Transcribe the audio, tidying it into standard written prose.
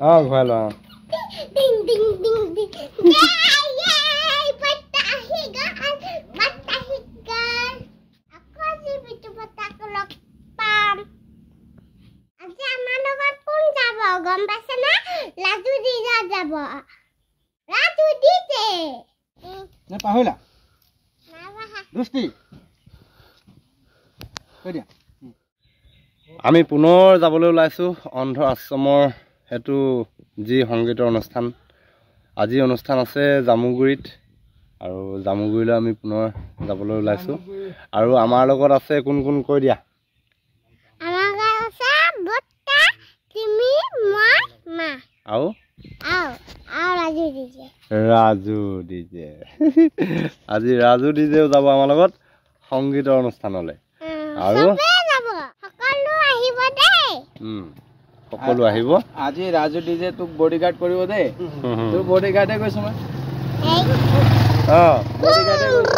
ঘূৰাই লোৱা Ding ding ding ding. Yay! Patahigan. Ako si Pitu Patakulok Pam. আজি আমাৰ লগত কোন যাব গম পাইছে না? ৰাজু দিজা যাব। ৰাজু দিজে। নে পাহৰিলা নাবাহা। দোস্তি কৈ দিয়া আমি পুনৰ যাবলৈ ওলাইছোঁ অন্ধ আশ্ৰমৰ হেতু যি সংগীতৰ অনুষ্ঠান আজি অনুষ্ঠান আছে জামুগুৰিত আৰু জামুগুৰিলৈ আমি পুনৰ যাবলৈ ওলাইছোঁ আৰু আমাৰ লগত আছে কোন কোন কৈ দিয়া আমাৰ গাঁও আছে বত্তা তুমি মই মা আৰু ৰাজু ডিজে আজি ৰাজু ডিজেও যাব আমাৰ লগত সংগীতৰ অনুষ্ঠানলৈ আৰু সকলো আহিব আজি ৰাজু ডিজে তোক বডিগাৰ্ড কৰিব দেই তোৰ বডিগাৰ্ডে কৈছো মই অ বডিগাৰ্ডে কৈছো